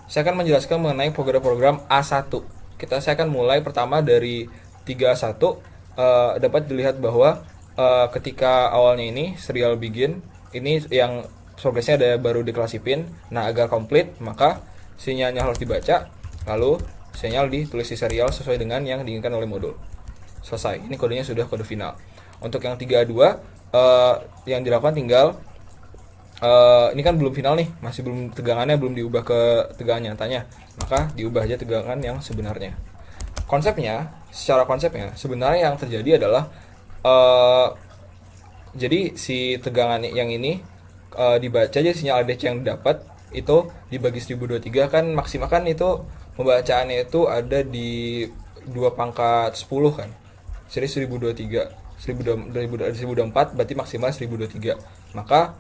Saya akan menjelaskan mengenai program-program A1. Saya akan mulai pertama dari 3A1. Dapat dilihat bahwa ketika awalnya ini serial begin, ini yang progresnya ada baru dikelasipin. Nah, agar komplit maka sinyalnya harus dibaca, lalu sinyal ditulis di serial sesuai dengan yang diinginkan oleh modul. Selesai. Ini kodenya sudah kode final. Untuk yang 3A2, yang dilakukan tinggal ini kan belum final nih, masih belum, tegangannya belum diubah ke tegangan nyatanya, maka diubah aja tegangan yang sebenarnya. Secara konsepnya sebenarnya yang terjadi adalah uh, jadi si tegangan yang ini dibaca aja sinyal ADC yang didapat itu dibagi 1023 kan, maksimal kan itu pembacaannya itu ada di 2 pangkat 10 kan. Jadi 1023 1024 berarti maksimal 1023. Maka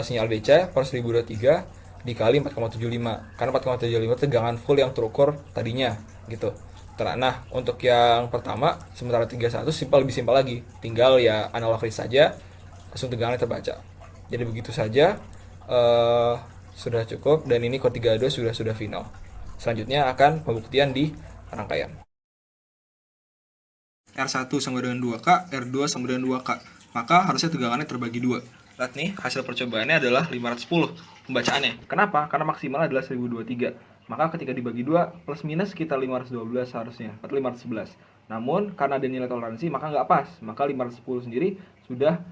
sinyal DC per 1023 dikali 4,75 karena 4,75 tegangan full yang terukur tadinya gitu. Nah, untuk yang pertama sementara 31 lebih simpel lagi. Tinggal ya analog list saja, langsung tegangannya terbaca. Jadi begitu saja, uh, sudah cukup dan ini kode 32 sudah final. Selanjutnya akan pembuktian di rangkaian. R1 sama dengan 2K, R2 sama dengan 2K. Maka harusnya tegangannya terbagi 2. Lihat nih, hasil percobaannya adalah 510 pembacaannya. Kenapa? Karena maksimal adalah 1023. Maka ketika dibagi 2, plus minus sekitar 512 harusnya, atau 511. Namun, karena ada nilai toleransi, maka nggak pas. Maka 510 sendiri sudah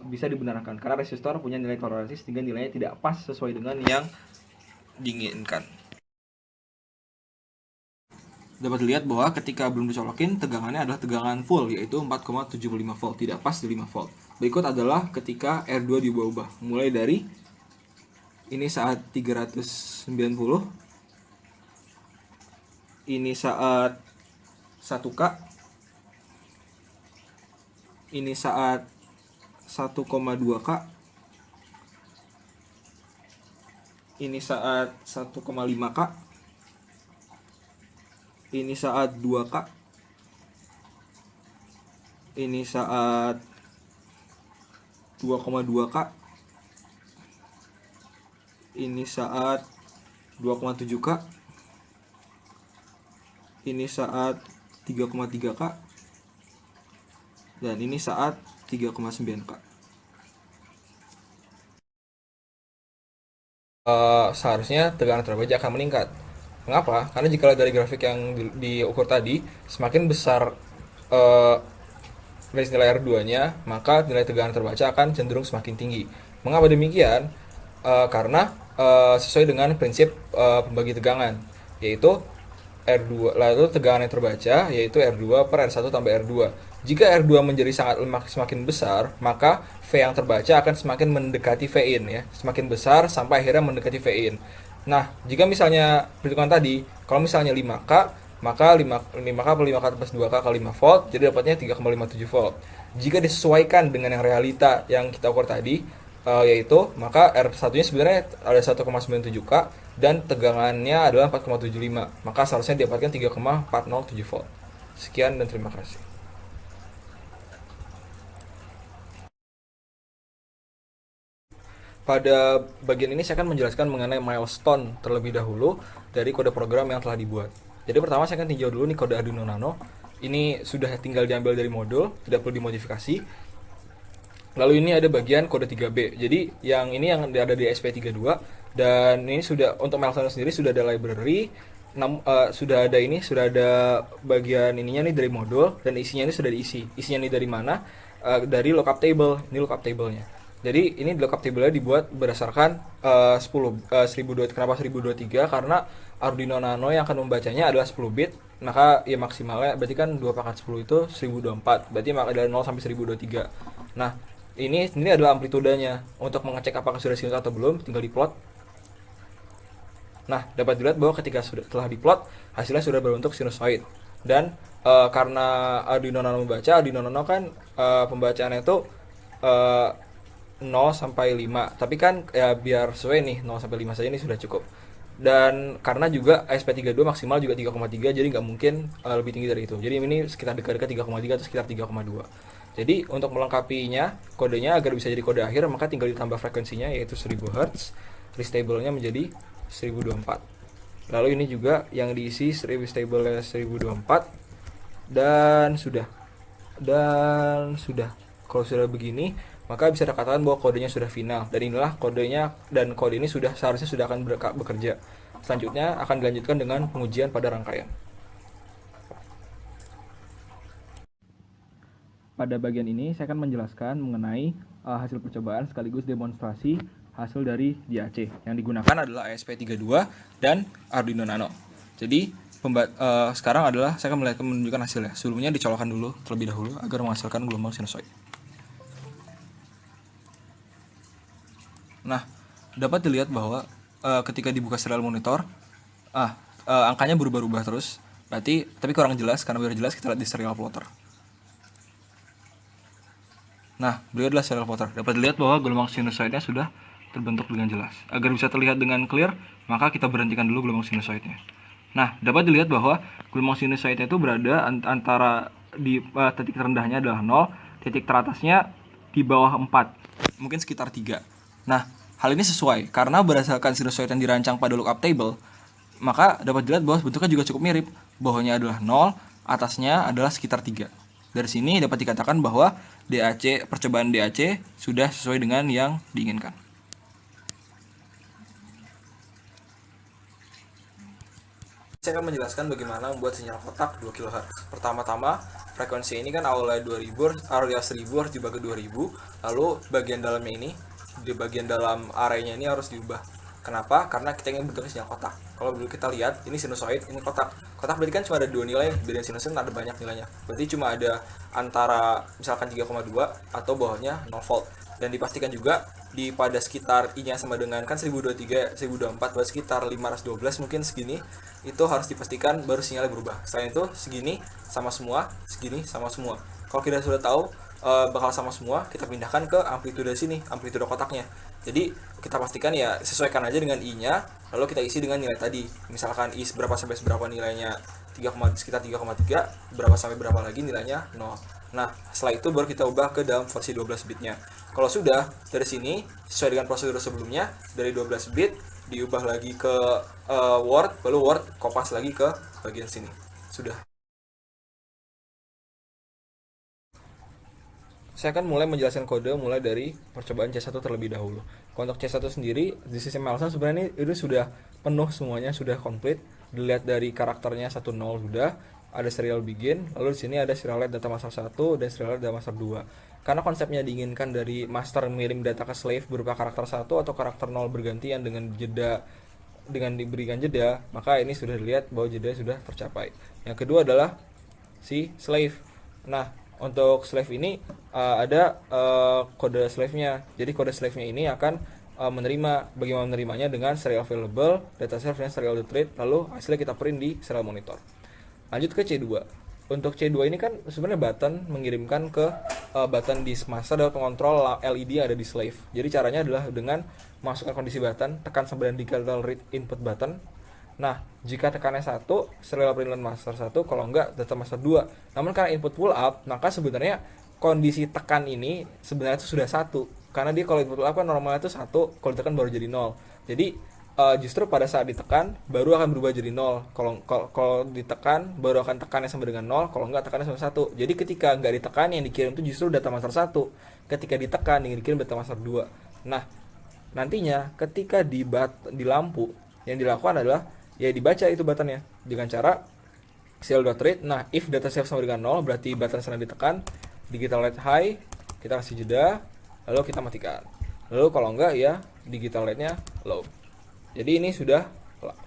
bisa dibenarkan. Karena resistor punya nilai toleransi sehingga nilainya tidak pas sesuai dengan yang diinginkan. Dapat dilihat bahwa ketika belum dicolokin tegangannya adalah tegangan full, yaitu 4,75 volt, tidak pas di 5 volt. Berikut adalah ketika R2 diubah-ubah, mulai dari ini saat 390, ini saat 1K, ini saat 1,2K, ini saat 1,5K, ini saat 2K, ini saat 2,2K, ini saat 2,7K, ini saat 3,3K, dan ini saat 3,9K. Seharusnya tegangan terbaca akan meningkat. Mengapa? Karena jika dari grafik yang diukur tadi, semakin besar uh, nilai R2-nya, maka nilai tegangan terbaca akan cenderung semakin tinggi. Mengapa demikian? Karena sesuai dengan prinsip pembagi tegangan, yaitu R2, lalu tegangan yang terbaca yaitu R2 per R1 tambah R2. Jika R2 menjadi sangat semakin besar, maka V yang terbaca akan semakin mendekati V in ya, semakin besar sampai akhirnya mendekati V in. Nah, jika misalnya perhitungan tadi, kalau misalnya 5K, maka 5K per 5K plus 2K kali 5 volt, jadi dapatnya 3,57 volt. Jika disesuaikan dengan yang realita yang kita ukur tadi, yaitu maka R1-nya sebenarnya ada 1,97K dan tegangannya adalah 4,75. Maka seharusnya dapatkan 3,407 volt. Sekian dan terima kasih. Pada bagian ini saya akan menjelaskan mengenai milestone terlebih dahulu dari kode program yang telah dibuat. Jadi pertama saya akan tinjau dulu nih kode Arduino Nano. Ini sudah tinggal diambil dari modul, tidak perlu dimodifikasi. Lalu ini ada bagian kode 3B. Jadi yang ini yang ada di SP32 dan ini sudah untuk milestone sendiri sudah ada library, sudah ada bagian ininya nih dari modul dan isinya ini sudah diisi. Isinya ini dari mana? Dari lookup table. Ini lookup tablenya. Jadi ini lookup table-nya dibuat berdasarkan 1002. Kenapa 1023? Karena Arduino Nano yang akan membacanya adalah 10 bit, maka ya maksimalnya berarti kan 2 pangkat 10 itu 1024. Berarti dari 0 sampai 1023. Nah, ini adalah amplitudanya. Untuk mengecek apakah sudah sinus atau belum, tinggal diplot. Nah, dapat dilihat bahwa ketika telah diplot, hasilnya sudah berbentuk sinusoid. Dan karena Arduino Nano membaca, Arduino Nano kan pembacaannya itu 0 sampai 5. Tapi kan ya biar sesuai nih 0 sampai 5 saja ini sudah cukup. Dan karena juga SP32 maksimal juga 3,3, jadi nggak mungkin lebih tinggi dari itu. Jadi ini sekitar dekat-dekat 3,3 atau sekitar 3,2. Jadi untuk melengkapinya kodenya agar bisa jadi kode akhir, maka tinggal ditambah frekuensinya yaitu 1000 Hz, list table-nya menjadi 1024. Lalu ini juga yang diisi stable 1024 dan sudah. Kalau sudah begini, maka bisa dikatakan bahwa kodenya sudah final, dan inilah kodenya, dan kode ini seharusnya sudah akan bekerja. Selanjutnya akan dilanjutkan dengan pengujian pada rangkaian. Pada bagian ini saya akan menjelaskan mengenai hasil percobaan sekaligus demonstrasi hasil dari DAC. Yang digunakan adalah ESP32 dan Arduino Nano. Jadi sekarang adalah saya akan menunjukkan hasilnya. Sebelumnya dicolokkan dulu terlebih dahulu agar menghasilkan gelombang sinusoid. Nah, dapat dilihat bahwa ketika dibuka serial monitor, angkanya berubah-ubah terus. Berarti, tapi kurang jelas, karena biar jelas kita lihat di serial plotter. Nah, beliau adalah serial plotter. Dapat dilihat bahwa gelombang sinusoidnya sudah terbentuk dengan jelas. Agar bisa terlihat dengan clear, maka kita berhentikan dulu gelombang sinusoidnya. Nah, dapat dilihat bahwa gelombang sinusoidnya itu berada antara di titik terendahnya adalah 0, titik teratasnya di bawah 4, mungkin sekitar 3. Nah, hal ini sesuai karena berdasarkan sinusoid yang dirancang pada lookup table, maka dapat dilihat bahwa bentuknya juga cukup mirip. Bawahnya adalah 0, atasnya adalah sekitar 3. Dari sini dapat dikatakan bahwa percobaan DAC sudah sesuai dengan yang diinginkan. Saya akan menjelaskan bagaimana membuat sinyal kotak 2 kHz. Pertama-tama, frekuensi ini kan awalnya 1000 harus dibagi 2000, lalu bagian dalamnya ini, di bagian dalam arraynya ini harus diubah. Kenapa? Karena kita ingin bentuknya sinyal kotak. Kalau dulu kita lihat, ini sinusoid, ini kotak. Kotak berarti kan cuma ada 2 nilai, beda sinusoid ada banyak nilainya. Berarti cuma ada antara misalkan 3,2 atau bawahnya 0 volt. Dan dipastikan juga pada sekitar I-nya sama dengan kan 1023, 1024, buat sekitar 512 mungkin segini, itu harus dipastikan baru sinyalnya berubah. Selain itu segini sama semua, segini sama semua. Kalau kita sudah tahu bakal sama semua, kita pindahkan ke amplitude sini, amplitude kotaknya. Jadi kita pastikan ya sesuaikan aja dengan I-nya, lalu kita isi dengan nilai tadi. Misalkan I berapa sampai berapa nilainya sekitar 3,3, berapa sampai berapa lagi nilainya 0. Nah, setelah itu baru kita ubah ke dalam versi 12 bitnya. Kalau sudah, dari sini sesuai dengan prosedur sebelumnya, dari 12 bit diubah lagi ke Word, lalu Word kopas lagi ke bagian sini. Sudah. Saya akan mulai menjelaskan kode mulai dari percobaan C1 terlebih dahulu. Untuk C1 sendiri, di sisi milestone sebenarnya ini sudah penuh semuanya, sudah komplit. Dilihat dari karakternya 10 sudah, ada serial begin, lalu di sini ada serial data master 1 dan serial data master 2. Karena konsepnya diinginkan dari master mengirim data ke slave berupa karakter 1 atau karakter 0 bergantian dengan diberikan jeda, maka ini sudah dilihat bahwa jeda sudah tercapai. Yang kedua adalah si slave. Nah, untuk slave ini ada kode slave-nya. Jadi kode slave-nya ini akan bagaimana menerimanya dengan serial available, data save dan serial read, lalu hasilnya kita print di serial monitor. Lanjut ke C2. Untuk C2 ini kan sebenarnya button mengirimkan ke button disk master dapat mengontrol LED yang ada di slave. Jadi caranya adalah dengan masukkan kondisi button, tekan sampai dengan digital read input button. Nah, jika tekannya 1, serial print master 1, kalau enggak data master 2. Namun karena input pull up, maka sebenarnya kondisi tekan ini sebenarnya itu sudah 1. Karena dia kalau input pull up kan normalnya itu 1, kalau ditekan baru jadi 0. Jadi justru pada saat ditekan baru akan berubah jadi 0. Kalau ditekan baru akan tekannya sama dengan 0, kalau enggak tekannya sama 1. Jadi ketika enggak ditekan yang dikirim itu justru data master 1. Ketika ditekan yang dikirim data master 2. Nah, nantinya ketika di lampu yang dilakukan adalah ya dibaca itu buttonnya dengan cara serial.read. Nah, if data save sama dengan 0 berarti button sedang ditekan, digital read high, kita kasih jeda, lalu kita matikan. Lalu kalau enggak ya digital read-nya low. Jadi ini sudah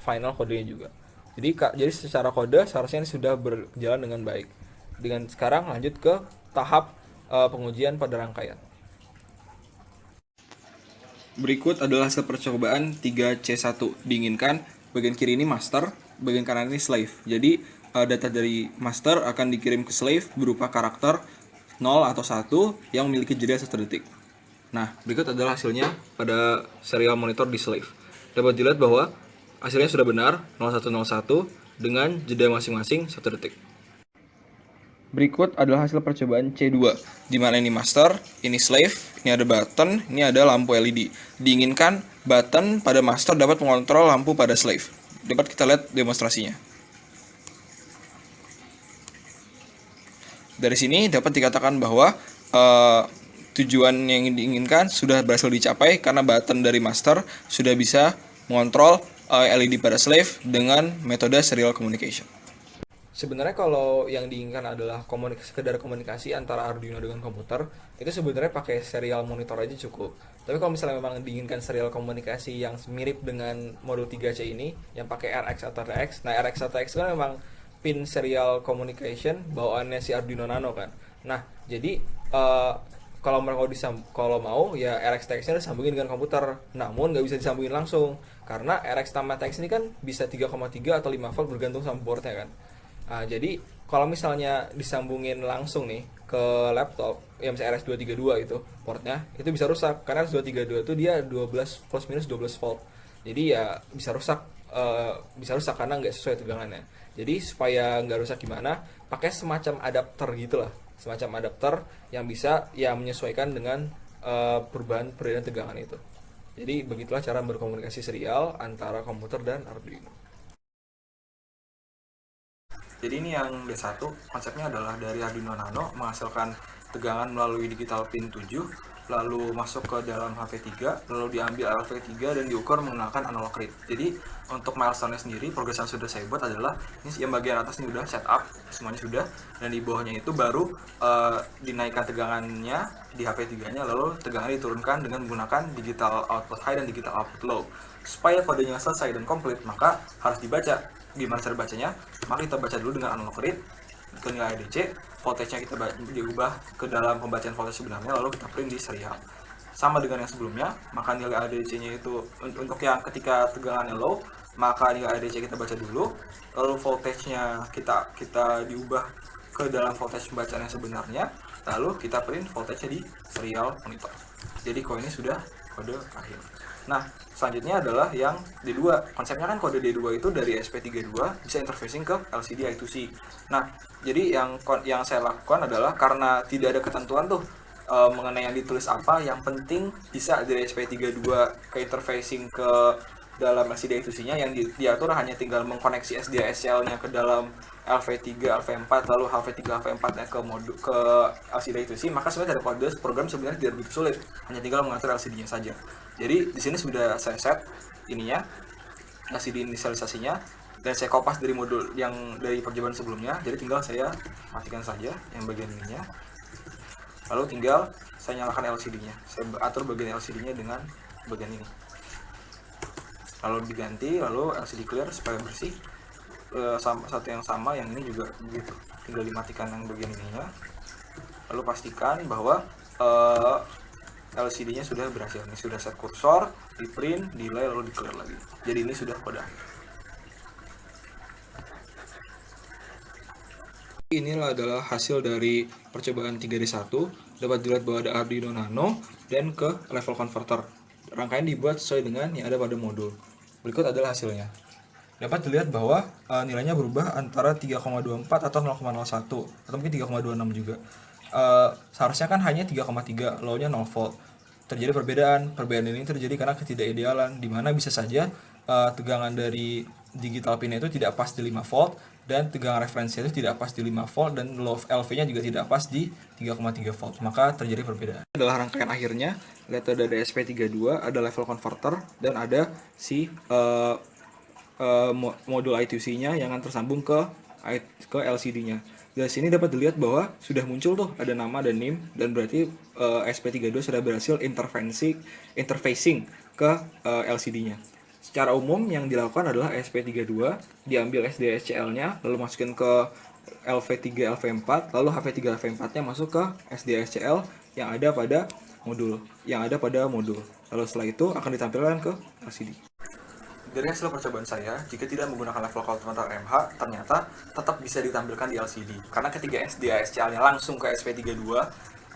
final kodenya juga. Jadi secara kode seharusnya ini sudah berjalan dengan baik. Dengan sekarang lanjut ke tahap pengujian pada rangkaian. Berikut adalah hasil percobaan 3C1. Diinginkan bagian kiri ini master, bagian kanan ini slave. Jadi data dari master akan dikirim ke slave berupa karakter 0 atau 1 yang memiliki jeda 1 detik. Nah, berikut adalah hasilnya pada serial monitor di slave. Dapat dilihat bahwa hasilnya sudah benar 0101 dengan jeda masing-masing 1 detik. Berikut adalah hasil percobaan C2, di mana ini master, ini slave, ini ada button, ini ada lampu LED. Diinginkan button pada master dapat mengontrol lampu pada slave. Dapat kita lihat demonstrasinya. Dari sini dapat dikatakan bahwa tujuan yang diinginkan sudah berhasil dicapai karena button dari master sudah bisa mengontrol LED pada slave dengan metode serial communication. Sebenarnya kalau yang diinginkan adalah sekedar komunikasi antara Arduino dengan komputer, itu sebenarnya pakai serial monitor aja cukup. Tapi kalau misalnya memang diinginkan serial komunikasi yang mirip dengan modul 3C ini, yang pakai RX atau TX, nah RX atau TX kan memang pin serial communication bawaannya si Arduino Nano kan. Nah, jadi kalau kalau mau ya RX TX-nya disambungin dengan komputer, namun nggak bisa disambungin langsung karena RX tambah TX ini kan bisa 3,3 atau 5 volt bergantung sama boardnya kan. Nah, jadi kalau misalnya disambungin langsung nih ke laptop, ya misalnya RS232 itu portnya, itu bisa rusak karena RS232 itu dia 12 plus minus 12 volt. Jadi ya bisa rusak karena nggak sesuai tegangannya. Jadi supaya nggak rusak gimana, pakai semacam adapter gitulah, semacam adapter yang bisa ya menyesuaikan dengan perubahan tegangan itu. Jadi begitulah cara berkomunikasi serial antara komputer dan Arduino. Jadi ini yang D1, konsepnya adalah dari Arduino Nano menghasilkan tegangan melalui digital pin 7, lalu masuk ke dalam HP3, lalu diambil LV3 dan diukur menggunakan analog read. Jadi untuk milestone-nya sendiri, progres yang sudah saya buat adalah ini yang bagian atas ini udah setup, semuanya sudah, dan di bawahnya itu baru dinaikkan tegangannya di HP3-nya, lalu tegangan diturunkan dengan menggunakan digital output high dan digital output low. Supaya kodenya selesai dan komplit, maka harus dibaca. Gimana cara bacanya? Maka kita baca dulu dengan analog read ke nilai ADC, voltage-nya kita diubah ke dalam pembacaan voltage sebenarnya, lalu kita print di serial. Sama dengan yang sebelumnya, maka nilai ADC-nya itu untuk yang ketika tegangannya low, maka nilai ADC kita baca dulu, lalu voltage-nya kita diubah ke dalam voltage pembacaan yang sebenarnya, lalu kita print voltage-nya di serial monitor. Jadi kode ini sudah kode akhir. Nah, selanjutnya adalah yang D2. Konsepnya kan kode D2 itu dari SP32 bisa interfacing ke LCD I2C. Nah, jadi yang saya lakukan adalah karena tidak ada ketentuan tuh mengenai yang ditulis apa, yang penting bisa dari SP32 ke interfacing ke dalam LCD I2C-nya, yang diatur hanya tinggal mengkoneksi SDHC-nya ke dalam LV3, LV4, lalu HV3, HV4-nya ke LCD I2C, maka sebenarnya dari kode program sebenarnya tidak begitu sulit, hanya tinggal mengatur LCD-nya saja. Jadi di sini sudah saya set ininya, LCD inisialisasinya, dan saya kopas dari modul yang dari percobaan sebelumnya, jadi tinggal saya matikan saja yang bagian ininya, lalu tinggal saya nyalakan LCD-nya, saya atur bagian LCD-nya dengan bagian ini, lalu diganti, lalu LCD clear supaya bersih. Satu yang sama yang ini juga begitu, tinggal dimatikan yang bagian ininya, lalu pastikan bahwa LCD-nya sudah berhasil. Ini sudah set kursor, di print, delay, lalu di clear lagi. Jadi ini sudah kode. Inilah adalah hasil dari percobaan 3D1. Dapat dilihat bahwa ada Arduino Nano dan ke level converter. Rangkaian dibuat sesuai dengan yang ada pada modul. Berikut adalah hasilnya. Dapat dilihat bahwa nilainya berubah antara 3,24 atau 0,01 atau mungkin 3,26 juga. Seharusnya kan hanya 3,3, low-nya 0 volt. Terjadi perbedaan ini terjadi karena ketidakidealan, di mana bisa saja tegangan dari digital pin itu tidak pas di 5 volt dan tegangan referensi itu tidak pas di 5 volt dan low LV-nya juga tidak pas di 3,3 volt. Maka terjadi perbedaan. Ini adalah rangkaian akhirnya. Lihat ada SP32, ada level converter dan ada si modul I2C-nya yang akan tersambung ke LCD-nya. Dari sini dapat dilihat bahwa sudah muncul tuh ada nama dan NIM, dan berarti SP32 sudah berhasil interfacing ke LCD-nya. Secara umum yang dilakukan adalah SP32 diambil SDHCL-nya, lalu masukin ke LV3, LV4, lalu HV3, HV4-nya masuk ke SDHCL yang ada pada modul. Lalu setelah itu akan ditampilkan ke LCD. Dari hasil percobaan saya, jika tidak menggunakan level converter MH, ternyata tetap bisa ditampilkan di LCD. Karena ketika SDHCL-nya langsung ke SP32,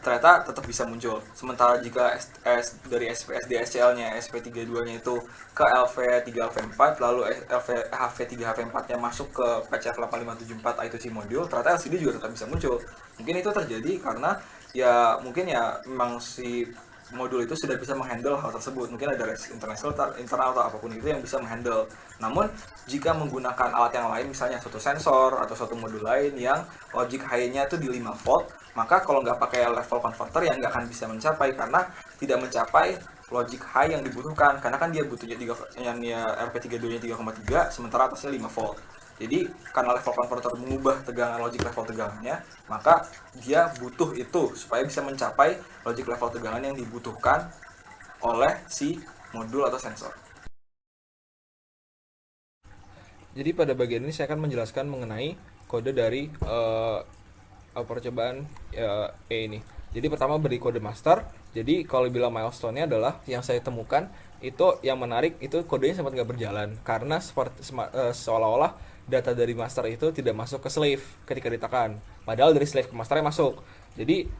ternyata tetap bisa muncul. Sementara jika dari SDSCL-nya SP32-nya itu ke LV3 LV4 lalu HV3 HV4-nya masuk ke PCF 8574 I2C modul, ternyata LCD juga tetap bisa muncul. Mungkin itu terjadi karena ya mungkin ya memang si modul itu sudah bisa menghandle hal tersebut. Mungkin ada resist internal atau apapun itu yang bisa menghandle. Namun jika menggunakan alat yang lain, misalnya suatu sensor atau suatu modul lain yang logic high-nya itu di 5 volt, maka kalau nggak pakai level converter ya nggak akan bisa mencapai, karena tidak mencapai logic high yang dibutuhkan, karena kan dia butuhnya yang RP32 nya 3,3 sementara atasnya 5 volt. Jadi karena level converter mengubah tegangan logic level tegangannya, maka dia butuh itu supaya bisa mencapai logic level tegangan yang dibutuhkan oleh si modul atau sensor. Jadi pada bagian ini saya akan menjelaskan mengenai kode dari percobaan E ini. Jadi pertama beri kode master. Jadi kalau bilang milestone-nya adalah yang saya temukan itu yang menarik itu kodenya sempat nggak berjalan karena seolah-olah data dari master itu tidak masuk ke slave ketika ditekan. Padahal dari slave ke masternya masuk. Jadi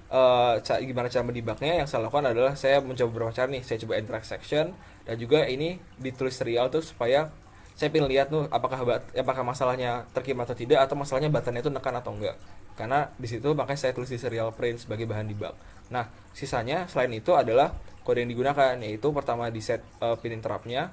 gimana cara mendebugnya? Yang saya lakukan adalah saya mencoba beberapa cara nih. Saya coba interact section dan juga ini ditulis serial tuh supaya saya pengen lihat tuh apakah masalahnya terkirim atau tidak, atau masalahnya buttonnya itu nekan atau enggak. Karena di situ makanya saya tulis di serial print sebagai bahan debug. Nah, sisanya selain itu adalah kode yang digunakan, yaitu pertama di set pin interrupt-nya,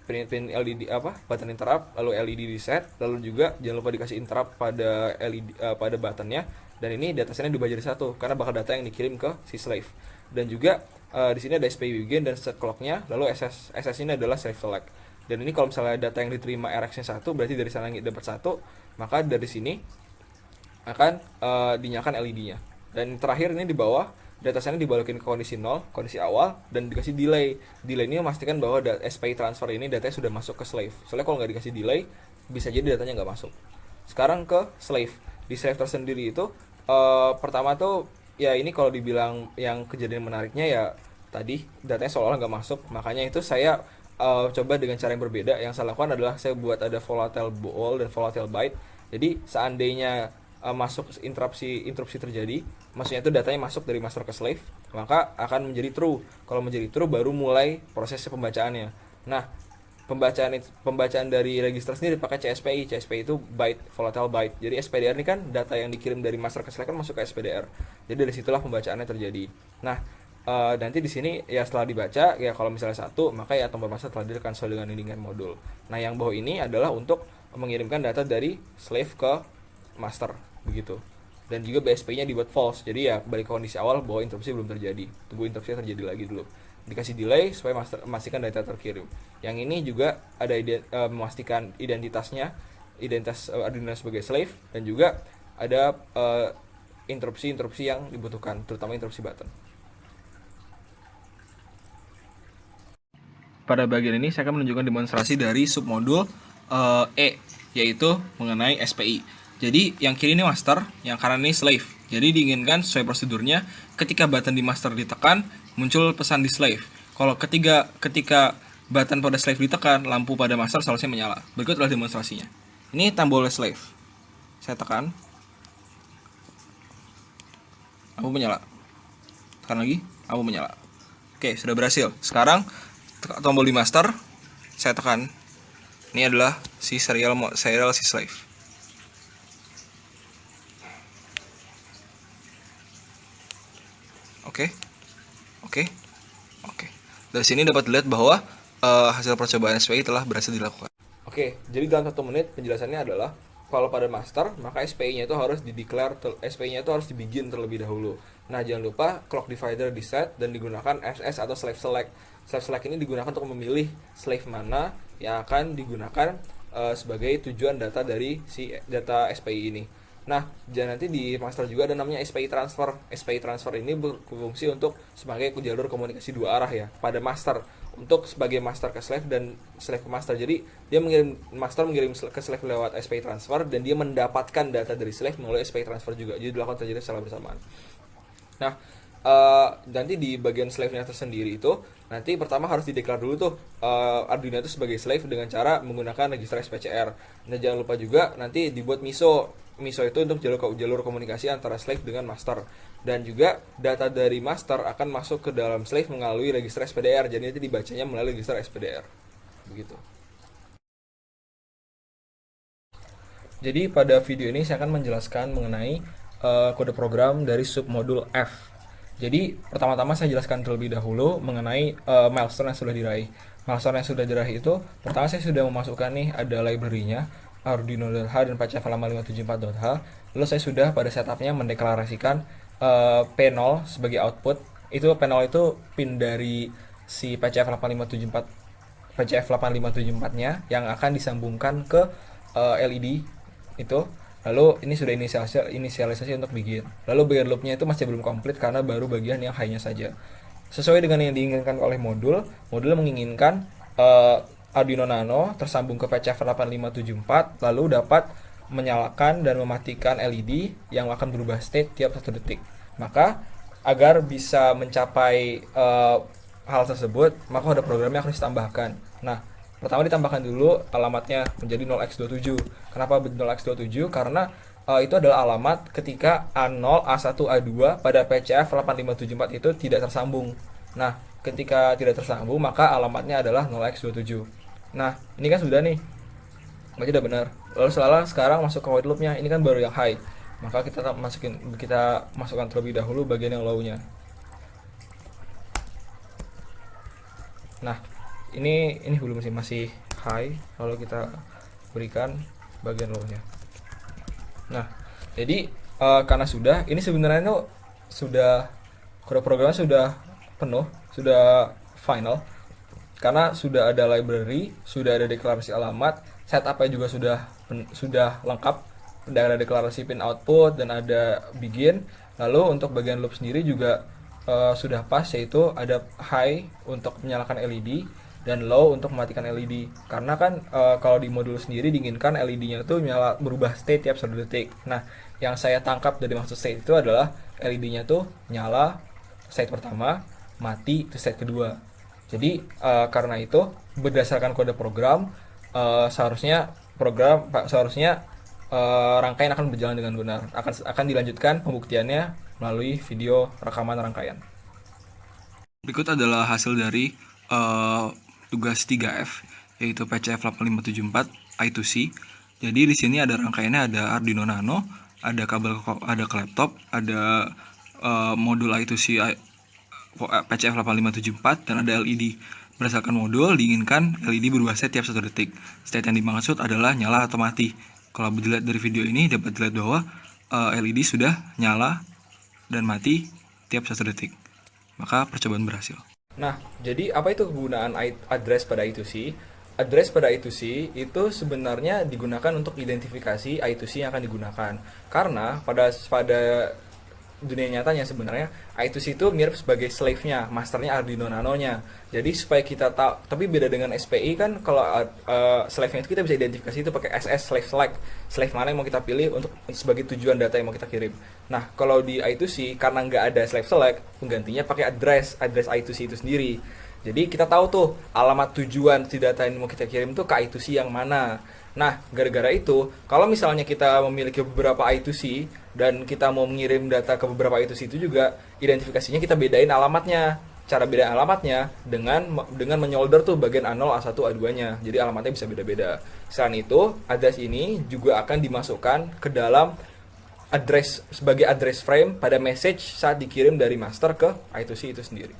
pin LED button interrupt, lalu LED di set, lalu juga jangan lupa dikasih interrupt pada LED pada buttonnya, dan ini datasetnya diubah jadi satu karena bakal data yang dikirim ke si slave. Dan juga di sini ada SPI begin dan set clock-nya, lalu SS ini adalah slave select. Dan ini kalau misalnya data yang diterima RX-nya 1, berarti dari sana dapat 1, maka dari sini akan dinyalakan LED-nya. Dan terakhir ini di bawah datasetnya dibalikin ke kondisi 0, kondisi awal, dan dikasih delay. Delay ini memastikan bahwa SPI transfer ini datanya sudah masuk ke slave. Soalnya kalau nggak dikasih delay, bisa jadi datanya nggak masuk. Sekarang ke slave. Di slave tersendiri itu pertama tuh ya ini kalau dibilang yang kejadian menariknya ya tadi datanya seolah-olah nggak masuk. Makanya itu saya coba dengan cara yang berbeda. Yang saya lakukan adalah saya buat ada volatile ball dan volatile byte. Jadi seandainya masuk interupsi terjadi, maksudnya itu datanya masuk dari master ke slave, maka akan menjadi true. Kalau menjadi true baru mulai proses pembacaannya. Nah, pembacaan dari register sendiri pakai CSPI. CSPI itu byte, volatile byte. Jadi SPDR ini kan data yang dikirim dari master ke slave kan masuk ke SPDR. Jadi dari situlah pembacaannya terjadi. Nah, nanti di sini ya setelah dibaca ya kalau misalnya 1, maka ya tombol master telah di-cancel dengan modul. Nah, yang bawah ini adalah untuk mengirimkan data dari slave ke master begitu. Dan juga BSP-nya dibuat false. Jadi ya balik ke kondisi awal bahwa interupsi belum terjadi. Tunggu interupsinya terjadi lagi dulu. Dikasih delay supaya memastikan data terkirim. Yang ini juga ada memastikan identitas Arduino sebagai slave, dan juga ada interupsi yang dibutuhkan, terutama interupsi button. Pada bagian ini saya akan menunjukkan demonstrasi dari submodul E, yaitu mengenai SPI. Jadi yang kiri ini master, yang kanan ini slave. Jadi diinginkan sesuai prosedurnya ketika button di master ditekan, muncul pesan di slave. Kalau ketika button pada slave ditekan, lampu pada master seharusnya menyala. Berikut adalah demonstrasinya. Ini tombolnya slave. Saya tekan. Lampu menyala. Tekan lagi, lampu menyala. Oke, sudah berhasil. Sekarang tombol di master saya tekan. Ini adalah si serial si slave. Oke. Dari sini dapat dilihat bahwa hasil percobaan SPI telah berhasil dilakukan. Oke, jadi dalam 1 menit penjelasannya adalah kalau pada master maka SPI-nya itu harus SPI-nya itu harus dibegin terlebih dahulu. Nah, jangan lupa clock divider di set dan digunakan SS atau slave select. Slave select ini digunakan untuk memilih slave mana yang akan digunakan sebagai tujuan data dari si data SPI ini. Nah, dan nanti di master juga ada namanya SPI transfer. SPI transfer ini berfungsi untuk sebagai jalur komunikasi 2 arah ya pada master, untuk sebagai master ke slave dan slave ke master. Jadi dia master mengirim ke slave lewat SPI transfer, dan dia mendapatkan data dari slave melalui SPI transfer juga. Jadi dilakukan terjadi secara bersamaan. Nah, nanti di bagian slave-nya tersendiri itu nanti pertama harus dideklar dulu tuh Arduino itu sebagai slave dengan cara menggunakan register SPCR. Nah, jangan lupa juga nanti dibuat MISO. MISO itu untuk jalur komunikasi antara slave dengan master. Dan juga data dari master akan masuk ke dalam slave melalui register SPDR. Jadi nanti dibacanya melalui register SPDR. Begitu. Jadi pada video ini saya akan menjelaskan mengenai kode program dari submodul F. Jadi pertama-tama saya jelaskan terlebih dahulu mengenai milestone yang sudah diraih. Milestone yang sudah diraih itu, pertama saya sudah memasukkan nih ada library-nya Arduino.h dan PCF8574.h. Lalu saya sudah pada setupnya mendeklarasikan P0 sebagai output. Itu P0 itu pin dari si PCF8574-nya yang akan disambungkan ke LED itu. Lalu ini sudah inisialisasi untuk begin. Lalu bagian loopnya itu masih belum komplit karena baru bagian yang high-nya saja. Sesuai dengan yang diinginkan oleh modul menginginkan Arduino Nano tersambung ke PCF8574 lalu dapat menyalakan dan mematikan LED yang akan berubah state tiap 1 detik. Maka agar bisa mencapai hal tersebut, maka ada programnya harus ditambahkan. Nah, pertama ditambahkan dulu alamatnya menjadi 0x27. Kenapa 0x27? Karena itu adalah alamat ketika A0, A1, A2 pada PCF8574 itu tidak tersambung. Nah, ketika tidak tersambung maka alamatnya adalah 0x27. Nah, ini kan sudah nih. Berarti udah benar. Lalu sekarang masuk ke while loop-nya. Ini kan baru yang high. Maka kita masukkan terlebih dahulu bagian yang low-nya. Nah, ini belum masih high, lalu kita berikan bagian low-nya. Nah, jadi karena ini sebenarnya itu sudah kode programnya sudah penuh, sudah final. Karena sudah ada library, sudah ada deklarasi alamat, setupnya juga sudah lengkap, ada deklarasi pin output dan ada begin. Lalu untuk bagian loop sendiri juga sudah pas, yaitu ada high untuk menyalakan LED dan low untuk mematikan LED. Karena kan kalau di modul sendiri diinginkan LED-nya tuh berubah state tiap 1 detik. Nah, yang saya tangkap dari maksud state itu adalah LED-nya tuh nyala state pertama, mati itu state kedua. Jadi karena itu berdasarkan kode program seharusnya rangkaian akan berjalan dengan benar. Akan dilanjutkan pembuktiannya melalui video rekaman rangkaian. Berikut adalah hasil dari tugas 3F, yaitu PCF8574 I2C. Jadi di sini ada rangkaiannya, ada Arduino Nano, ada kabel, ada ke laptop, ada modul I2C PCF8574 dan ada LED. Berdasarkan modul diinginkan LED berubah state tiap 1 detik. State yang dimaksud adalah nyala atau mati. Kalau dilihat dari video ini dapat dilihat bahwa LED sudah nyala dan mati tiap 1 detik. Maka percobaan berhasil. Nah, jadi apa itu kegunaan address pada I2C? Address pada I2C itu sebenarnya digunakan untuk identifikasi I2C yang akan digunakan. Karena pada dunia nyatanya sebenarnya I2C itu mirip sebagai slave-nya, masternya Arduino Nano-nya. Jadi supaya kita tahu, tapi beda dengan SPI kan, kalau slave-nya itu kita bisa identifikasi itu pakai SS slave select, slave mana yang mau kita pilih untuk sebagai tujuan data yang mau kita kirim. Nah, kalau di I2C karena nggak ada slave select, penggantinya pakai address I2C itu sendiri. Jadi kita tahu tuh alamat tujuan si data yang mau kita kirim tuh ke I2C yang mana. Nah, gara-gara itu, kalau misalnya kita memiliki beberapa I2C dan kita mau mengirim data ke beberapa I2C itu juga, identifikasinya kita bedain alamatnya. Cara bedain alamatnya dengan menyolder tuh bagian A0, A1, A2-nya. Jadi alamatnya bisa beda-beda. Selain itu, address ini juga akan dimasukkan ke dalam address sebagai address frame pada message saat dikirim dari master ke I2C itu sendiri.